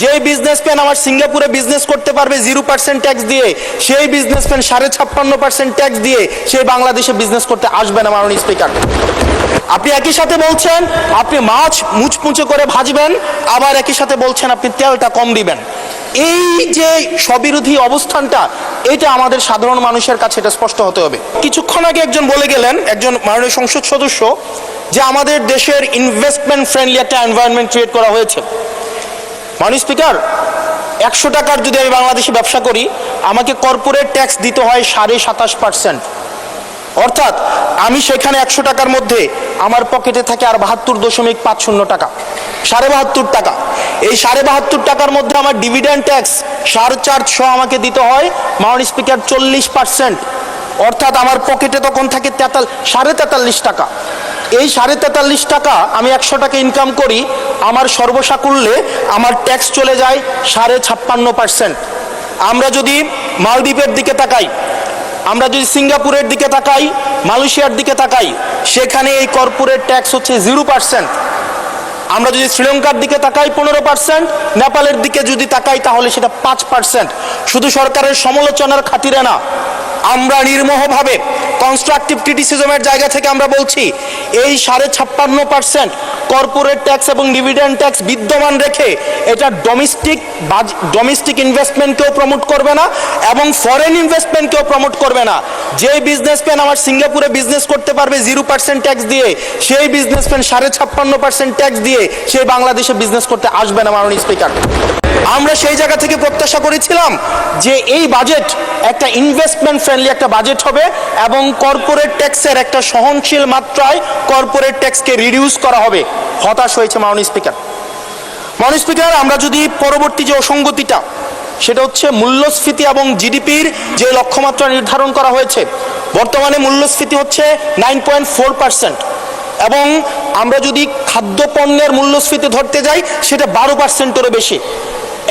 যে বিজনেসম্যান আমার সিঙ্গাপুরে বিজনেস করতে পারবে 0% ট্যাক্স দিয়ে, সেই বিজনেসম্যান 56.5% ট্যাক্স দিয়ে সেই বাংলাদেশে বিজনেস করতে আসবে না। মাননীয় স্পিকার, আপনি একই সাথে বলছেন আপনি মাছ মুচমুচে করে ভাজবেন, আবার একই সাথে বলছেন আপনি তেলটা কম দিবেন। এই যে স্ববিরোধী অবস্থানটা, এটা আমাদের সাধারণ মানুষের কাছে এটা স্পষ্ট হতে হবে। কিছুক্ষণ আগে একজন বলে গেলেন, একজন মাননীয় সংসদ সদস্য, যে আমাদের দেশের ইনভেস্টমেন্ট ফ্রেন্ডলি একটা এনভায়রনমেন্ট ক্রিয়েট করা হয়েছে। মাননীয় স্পিকার, 100 টাকার যদি আমি বাংলাদেশে ব্যবসা করি, আমাকে কর্পোরেট ট্যাক্স দিতে হয় 27.5%। অর্থাৎ আমি সেখানে 100 টাকার মধ্যে আমার পকেটে থাকে আর 72.50 টাকা, 72.5 টাকা। এই 72.5 টাকার মধ্যে আমার ডিভিডেন্ড ট্যাক্স 4.5 আমাকে দিতে হয় মাননীয় স্পিকার 40%। অর্থাৎ আমার পকেটে তখন থাকে 43.5 টাকা। এই 43.5 টাকা আমি 100 টাকা ইনকাম করি, আমার সর্বসাকুল্যে আমার ট্যাক্স চলে যায় 56.5%। আমরা যদি মালদ্বীপের দিকে তাকাই, আমরা যদি সিঙ্গাপুরের দিকে তাকাই, মালয়েশিয়ার দিকে তাকাই, সেখানে এই কর্পোরেট ট্যাক্স হচ্ছে 0%। আমরা যদি শ্রীলঙ্কার দিকে তাকাই 15%, নেপালের দিকে যদি তাকাই তাহলে সেটা 5%। শুধু সরকারের সমালোচনার খাতিরে না, আমরা নির্মোহভাবে কনস্ট্রাকটিভ ক্রিটিসিজমের জায়গা থেকে আমরা বলছি এই 56.5% কর্পোরেট ট্যাক্স এবং ডিভিডেন্ড ট্যাক্স বিদ্যমান রেখে এটা ডোমেস্টিক ইনভেস্টমেন্টকেও প্রমোট করবে না এবং ফরেন ইনভেস্টমেন্টকেও প্রমোট করবে না। যে বিজনেসম্যান আমার সিঙ্গাপুরে বিজনেস করতে পারবে 0% ট্যাক্স দিয়ে, সেই বিজনেসম্যান 56.5% ট্যাক্স দিয়ে সেই বাংলাদেশে বিজনেস করতে আসবে না। মাননীয় স্পিকার, আমরা সেই জায়গা থেকে প্রত্যাশা করেছিলাম যে এই বাজেট একটা ইনভেস্টমেন্ট ফ্রেন্ডলি একটা বাজেট হবে এবং কর্পোরেট ট্যাক্সের একটা সহনশীল মাত্রায় কর্পোরেট ট্যাক্সকে রিডিউস করা হবে। হতাশ হয়েছে মাননীয় স্পিকার। মাননীয় স্পিকার, আমরা যদি পরবর্তী যে অসঙ্গতিটা, সেটা হচ্ছে মূল্যস্ফীতি এবং জিডিপির যে লক্ষ্যমাত্রা নির্ধারণ করা হয়েছে, বর্তমানে মূল্যস্ফীতি হচ্ছে 9.4% এবং আমরা যদি খাদ্যপণ্যের মূল্যস্ফীতি ধরতে যাই সেটা 12%-এরও বেশি।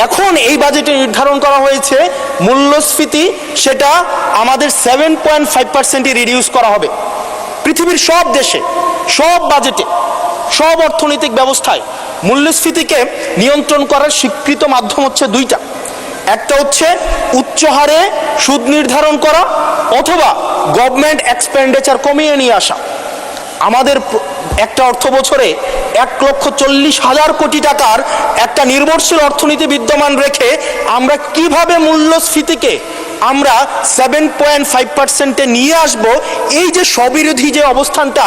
এখন এই বাজেটে নির্ধারণ করা হয়েছে মূল্যস্ফীতি সেটা আমাদের 7.5%-ই রিডিউস করা হবে। পৃথিবীর সব দেশে, সব বাজেটে, সব অর্থনৈতিক ব্যবস্থায় মূল্যস্ফীতিকে নিয়ন্ত্রণ করার স্বীকৃত মাধ্যম হচ্ছে দুইটা। একটা হচ্ছে উচ্চ হারে সুদ নির্ধারণ করা অথবা গভর্নমেন্ট এক্সপেন্ডিচার কমিয়ে নিয়ে আসা। আমাদের একটা অর্থ বছরে 1,40,000 কোটি টাকার একটা নির্ভরশীল অর্থনীতি বিদ্যমান রেখে আমরা কিভাবে মূল্যস্ফীতিকে আমরা 7.5%-এ নিয়ে আসব, এই যে স্ববিরোধী যে অবস্থানটা,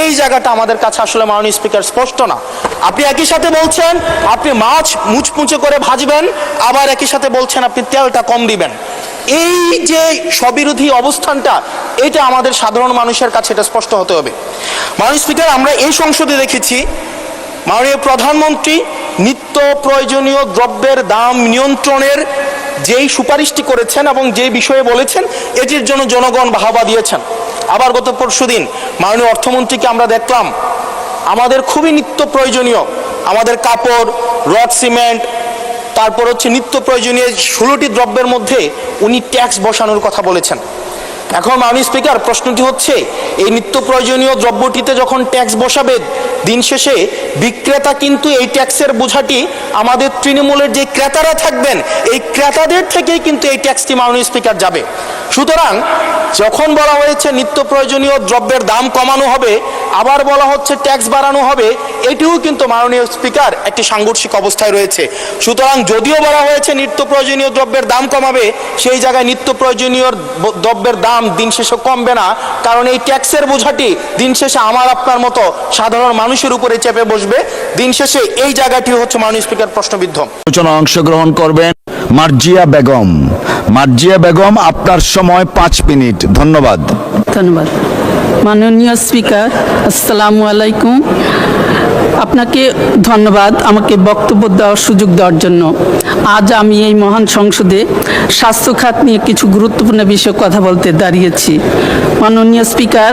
এই জায়গাটা আমাদের কাছে আসলে মাননীয় স্পিকার স্পষ্ট না। আপনি একই সাথে বলছেন আপনি মাছ মুচমুচে করে ভাজবেন, আবার একই সাথে বলছেন আপনি তেলটা কম দিবেন। এই যে স্ববিরোধী অবস্থানটা, এটা আমাদের সাধারণ মানুষের কাছে এটা স্পষ্ট হতে হবে। মাননীয় স্পিকার, আমরা এই সংসদে দেখেছি মাননীয় প্রধানমন্ত্রী নিত্য প্রয়োজনীয় দ্রব্যের দাম নিয়ন্ত্রণের যেই সুপারিশটি করেছেন এবং যেই বিষয়ে বলেছেন, এটির জন্য জনগণ বাহবা দিয়েছেন। আবার গত পরশুদিন মাননীয় অর্থমন্ত্রীকে আমরা দেখলাম আমাদের খুবই নিত্য প্রয়োজনীয় আমাদের কাপড়, রড সিমেন্ট, তারপর হচ্ছে নিত্য প্রয়োজনীয় 16টি দ্রব্যের মধ্যে উনি ট্যাক্স বসানোর কথা বলেছেন। এখন মাননীয় স্পিকার, প্রশ্নটি হচ্ছে এই নিত্য প্রয়োজনীয় দ্রব্যটিতে যখন ট্যাক্স বসাবে, দিন শেষে বিক্রেতা কিন্তু এই ট্যাক্সের বোঝাটি আমাদের তৃণমূলের যে ক্রেতারা থাকবেন এই ক্রেতাদের থেকেই কিন্তু এই ট্যাক্সটি মাননীয় স্পিকার যাবে। সুতরাং যখন বলা হয়েছে নিত্য প্রয়োজনীয় দ্রব্যের দাম কমানো হবে, আবার বলা হচ্ছে ট্যাক্স বাড়ানো হবে, এটিও কিন্তু মাননীয় স্পিকার একটি সাংঘর্ষিক অবস্থায় রয়েছে। সুতরাং যদিও বলা হয়েছে নিত্য প্রয়োজনীয় দ্রব্যের দাম কমাবে, সেই জায়গায় নিত্য প্রয়োজনীয় দ্রব্যের দাম দিন শেষে কমবে না, কারণ এই ট্যাক্সের বোঝাটি দিন শেষে আমার আপনার মতো সাধারণ মানুষের উপরে চেপে বসবে। দিন শেষে এই জায়গাটি হচ্ছে মাননীয় স্পিকার প্রশ্নবিদ্ধ। আলোচনা অংশগ্রহণ করবেন মার্জিয়া বেগম। মার্জিয়া বেগম, আপনার সময় 5 মিনিট। ধন্যবাদ। ধন্যবাদ মাননীয় স্পিকার। আসসালামু আলাইকুম। আপনাকে ধন্যবাদ আমাকে বক্তব্য দেওয়ার সুযোগ দেওয়ার জন্য। আজ আমি এই মহান সংসদে স্বাস্থ্য খাত নিয়ে কিছু গুরুত্বপূর্ণ বিষয়ে কথা বলতে দাঁড়িয়েছি। মাননীয় স্পিকার,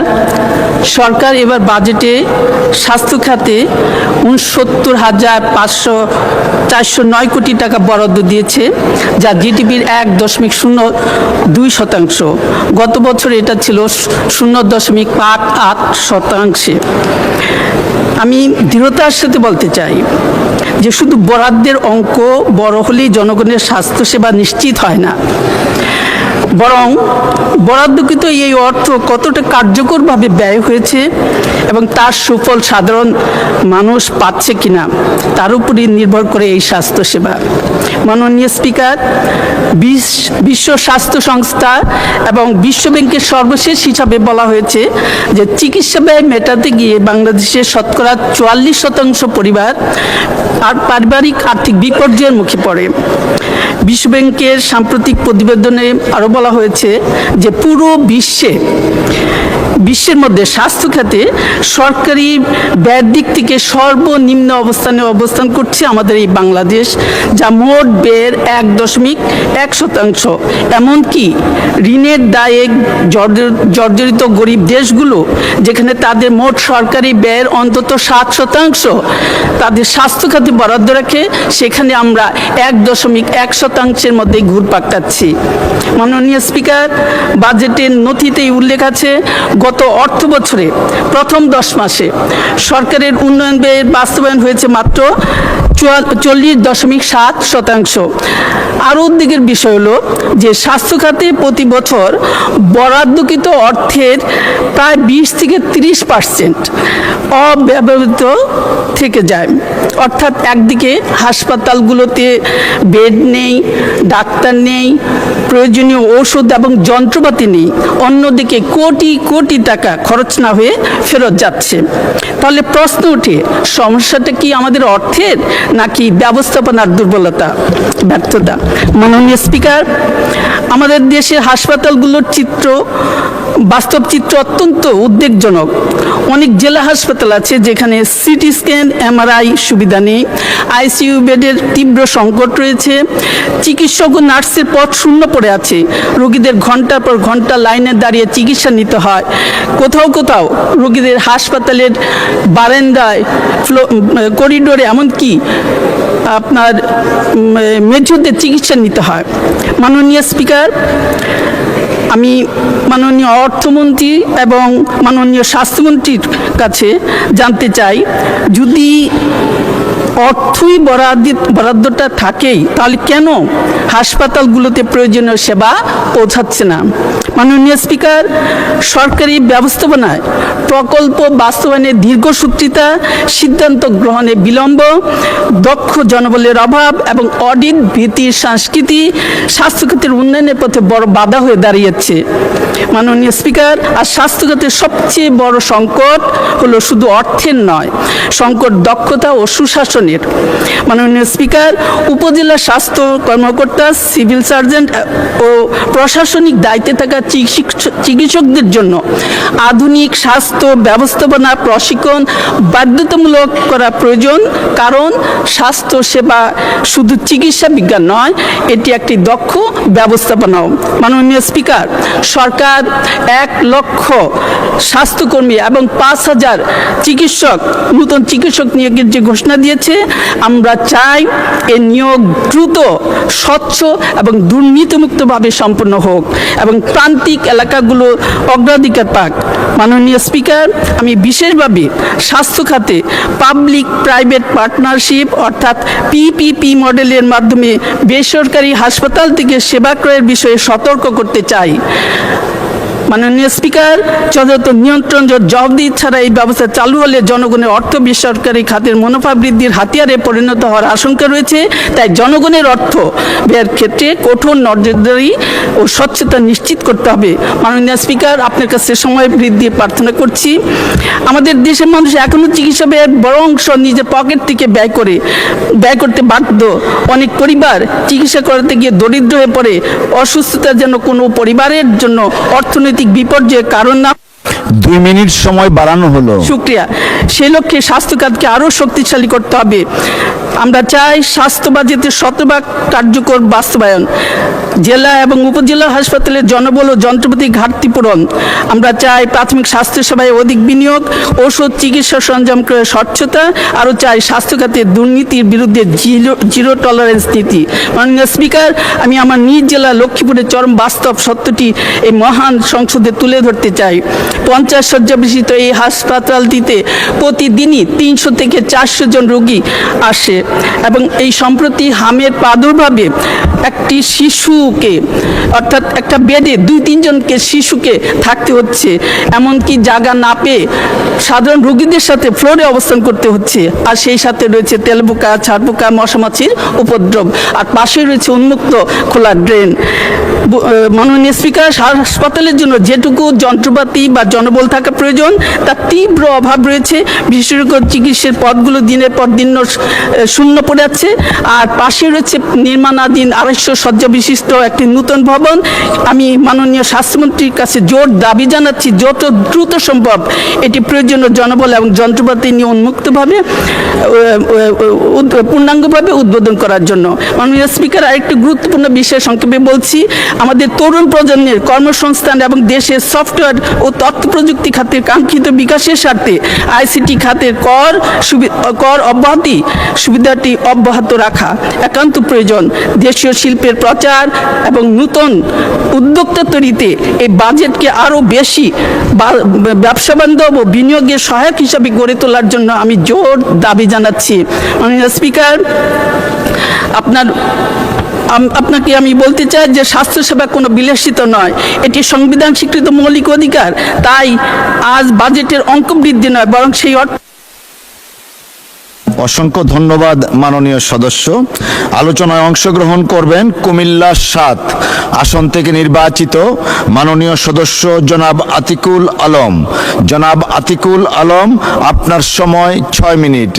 সরকার এবার বাজেটে স্বাস্থ্য খাতে 69,409 কোটি টাকা বরাদ্দ দিয়েছে, যা জিডিপির 1.02%। গত বছর এটা ছিল 0.58%। আমি দৃঢ়তার সাথে বলতে চাই যে শুধু বরাদ্দের অঙ্ক বড় হলেই জনগণের স্বাস্থ্যসেবা নিশ্চিত হয় না, বরং বরাদ্দকৃত এই অর্থ কতটা কার্যকরভাবে ব্যয় হয়েছে এবং তার সুফল সাধারণ মানুষ পাচ্ছে কিনা তার উপরই নির্ভর করে এই স্বাস্থ্যসেবা। মাননীয় স্পিকার, বিশ্ব স্বাস্থ্য সংস্থা এবং বিশ্ব ব্যাংকের সর্বশেষ হিসাবে বলা হয়েছে যে চিকিৎসা ব্যয় মেটাতে গিয়ে বাংলাদেশের শতকরা 44% পরিবার আর পারিবারিক আর্থিক বিপর্যয়ের মুখে পড়ে। বিশ্ব ব্যাংকের সাম্প্রতিক প্রতিবেদনে আরও বলা হয়েছে যে পুরো বিশ্বের মধ্যে স্বাস্থ্য খাতে সরকারি ব্যয়ের দিক থেকে সর্বনিম্ন অবস্থানে অবস্থান করছে আমাদের এই বাংলাদেশ, যা মোট ব্যয়ের 1.1%। এমনকি ঋণের দায়ে জর্জরিত গরিব দেশগুলো, যেখানে তাদের মোট সরকারি ব্যয়ের অন্তত 7% তাদের স্বাস্থ্য খাতে বরাদ্দ রাখে, সেখানে আমরা 1.1%-এর মধ্যেই ঘুরপাক খাচ্ছি। মাননীয় স্পিকার, বাজেটের নথিতেই উল্লেখ আছে গত অর্থ বছরে প্রথম 10 মাসে সরকারের উন্নয়ন ব্যয়ের বাস্তবায়ন হয়েছে মাত্র 40.7%। আরও উদ্বেগের বিষয় হলো যে স্বাস্থ্য খাতে প্রতি বছর বরাদ্দকৃত অর্থের প্রায় 20-30% অব্যবহৃত থেকে যায়। অর্থাৎ একদিকে হাসপাতালগুলোতে বেড নেই, ডাক্তার নেই, প্রয়োজনীয় ওষুধ এবং যন্ত্রপাতি নেই, অন্যদিকে কোটি কোটি টাকা খরচ না হয়ে ফেরত যাচ্ছে। তাহলে প্রশ্ন ওঠে, সমস্যাটা কি আমাদের অর্থের নাকি ব্যবস্থাপনার দুর্বলতা, ব্যর্থতা? মাননীয় স্পিকার, আমাদের দেশের হাসপাতালগুলোর বাস্তব চিত্র অত্যন্ত উদ্বেগজনক। অনেক জেলা হাসপাতাল আছে যেখানে সিটি স্ক্যান, এমআরআই সুবিধা নেই, আইসিইউ বেডের তীব্র সংকট রয়েছে, চিকিৎসক ও নার্সের পদ শূন্য পড়ে আছে, রোগীদের ঘন্টার পর ঘন্টা লাইনে দাঁড়িয়ে চিকিৎসা নিতে হয়, কোথাও কোথাও রোগীদের হাসপাতালের বারান্দায়, করিডোরে, এমনকি আপনার মেঝেতে চিকিৎসা নিতে হয়। মাননীয় স্পিকার, আমি মাননীয় অর্থমন্ত্রী এবং মাননীয় স্বাস্থ্যমন্ত্রীর কাছে জানতে চাই, যদি অর্থই বরাদ্দটা থাকেই তাহলে কেন হাসপাতালগুলোতে প্রয়োজনীয় সেবা পৌঁছাচ্ছে না? মাননীয় স্পিকার, সরকারি ব্যবস্থাপনায় প্রকল্প বাস্তবায়নের দীর্ঘসূত্রিতা, সিদ্ধান্ত গ্রহণে বিলম্ব, দক্ষ জনবলের অভাব এবং অডিট ভীতির সংস্কৃতি স্বাস্থ্যখাতের উন্নয়নের পথে বড় বাধা হয়ে দাঁড়িয়েছে। মাননীয় স্পিকার, আর স্বাস্থ্যখাতের সবচেয়ে বড় সংকট হলো শুধু অর্থের নয়, সংকট দক্ষতা ও সুশাসনের। মাননীয় স্পিকার, উপজেলা স্বাস্থ্য কর্মকর্তা, সিভিল সার্জন ও প্রশাসনিক দায়িত্বে থাকা চিকিৎসকদের জন্য আধুনিক স্বাস্থ্য ব্যবস্থাপনা প্রশিক্ষণ বাধ্যতামূলক করা প্রয়োজন, কারণ স্বাস্থ্য সেবা শুধু চিকিৎসা বিজ্ঞান নয়, এটি একটি দক্ষ ব্যবস্থাপনাও। মাননীয় স্পিকার, সরকার 1 লক্ষ স্বাস্থ্যকর্মী এবং 5,000 নতুন চিকিৎসক নিয়োগের যে ঘোষণা দিয়েছে, আমরা চাই এ নিয়োগ দ্রুত, স্বচ্ছ এবং দুর্নীতিমুক্তভাবে সম্পন্ন হোক এবং প্রান্তিক এলাকাগুলো অগ্রাধিকার পাক। মাননীয় স্পিকার, আমি বিশেষভাবে স্বাস্থ্য খাতে পাবলিক প্রাইভেট পার্টনারশিপ অর্থাৎ পিপিপি মডেলের মাধ্যমে বেসরকারি হাসপাতাল থেকে সেবা ক্রয়ের বিষয়ে সতর্ক করতে চাই। মাননীয় স্পিকার, যথাযথ নিয়ন্ত্রণ জবাবদিহি ছাড়া এই ব্যবস্থা চালু হলে জনগণের অর্থ বেসরকারি খাতের মুনাফা বৃদ্ধির হাতিয়ারে পরিণত হওয়ার আশঙ্কা রয়েছে। তাই জনগণের অর্থ ব্যয়ের ক্ষেত্রে কঠোর নজরদারি ও স্বচ্ছতা নিশ্চিত করতে হবে। মাননীয় স্পিকার, আপনার কাছে সময় বৃদ্ধি প্রার্থনা করছি। আমাদের দেশের মানুষ এখনও চিকিৎসা ব্যয়ের বড় অংশ নিজের পকেট থেকে ব্যয় করতে বাধ্য। অনেক পরিবার চিকিৎসা করাতে গিয়ে দরিদ্র হয়ে পড়ে। অসুস্থতা যেন কোনো পরিবারের জন্য অর্থনৈতিক বিপর্যয়ের কারণ না। 2 মিনিট সময় বাড়ানো হলো। শুকরিয়া। সেই লক্ষ্যে স্বাস্থ্য খাতকে আরও শক্তিশালী করতে হবে। আমরা চাই স্বাস্থ্য বাজেটের শতভাগ কার্যকর বাস্তবায়ন, জেলা এবং উপজেলা হাসপাতালের জনবল ও যন্ত্রপাতি ঘাটতি পূরণ। আমরা চাই প্রাথমিক স্বাস্থ্য সেবায় অধিক বিনিয়োগ, ওষুধ, চিকিৎসা সরঞ্জাম ক্রয়ের স্বচ্ছতা। আরও চাই স্বাস্থ্য খাতে দুর্নীতির বিরুদ্ধে জিরো টলারেন্স নীতি। মাননীয় স্পিকার, আমি আমার নিজ জেলা লক্ষ্মীপুরের চরম বাস্তব সত্যটি এই মহান সংসদে তুলে ধরতে চাই। 50 শয্যা বিশিষ্ট এই হাসপাতালটিতে প্রতিদিনই 300 থেকে 400 জন রোগী আসে এবং এই সম্প্রতি হামের প্রাদুর্ভাবে একটি শিশুকে অর্থাৎ একটা বেডে 2-3 জনকে শিশুকে থাকতে হচ্ছে, এমনকি জায়গা না পেয়ে সাধারণ রোগীদের সাথে ফ্লোরে অবস্থান করতে হচ্ছে। আর সেই সাথে রয়েছে তেলপোকা, ছাড়পোকা, মশামাছির উপদ্রব, আর পাশে রয়েছে উন্মুক্ত খোলা ড্রেন। মাননীয় স্পিকার, হাসপাতালের জন্য যেটুকু যন্ত্রপাতি বা জনবল থাকা প্রয়োজন তার তীব্র অভাব রয়েছে। বিশেষজ্ঞ চিকিৎসার পদগুলো দিনের পর দিন শূন্য পড়ে আছে। আর পাশে রয়েছে নির্মাণাধীন 250 শয্যা বিশিষ্ট একটি নূতন ভবন। আমি মাননীয় স্বাস্থ্যমন্ত্রীর কাছে জোর দাবি জানাচ্ছি যত দ্রুত সম্ভব এটি প্রয়োজনীয় জনবল এবং যন্ত্রপাতি নিয়ে উন্মুক্তভাবে পূর্ণাঙ্গভাবে উদ্বোধন করার জন্য। মাননীয় স্পিকার, আরেকটি গুরুত্বপূর্ণ বিষয় সংক্ষেপে বলছি। আমাদের তরুণ প্রজন্মের কর্মসংস্থান এবং দেশের সফটওয়্যার ও তথ্য প্রযুক্তি খাতের কাঙ্ক্ষিত বিকাশের স্বার্থে আইসিটি খাতের কর অব্যাহতি সুবিধাটি অব্যাহত রাখা একান্ত প্রয়োজন। দেশীয় শিল্পের প্রচার এবং নতুন উদ্যোক্তা তৈরিতে এই বাজেটকে আরও বেশি ব্যবসা বান্ধব ও বিনিয়োগের সহায়ক হিসাবে গড়ে তোলার জন্য আমি জোর দাবি জানাচ্ছি। মাননীয় স্পিকার, আপনাকে আমি বলতে চাই যে স্বাস্থ্যসেবা কোনো বিলাসিতা নয়, এটি সংবিধান স্বীকৃত মৌলিক অধিকার। তাই আজ বাজেটের অঙ্ক বৃদ্ধি নয়, বরং সেই অর্থ। অসংখ্য ধন্যবাদ মাননীয় সদস্য। আলোচনায় অংশগ্রহণ করবেন কুমিল্লা 7 আসন থেকে নির্বাচিত মাননীয় সদস্য জনাব আতিকুল আলম। জনাব আতিকুল আলম, আপনার সময় 6 মিনিট।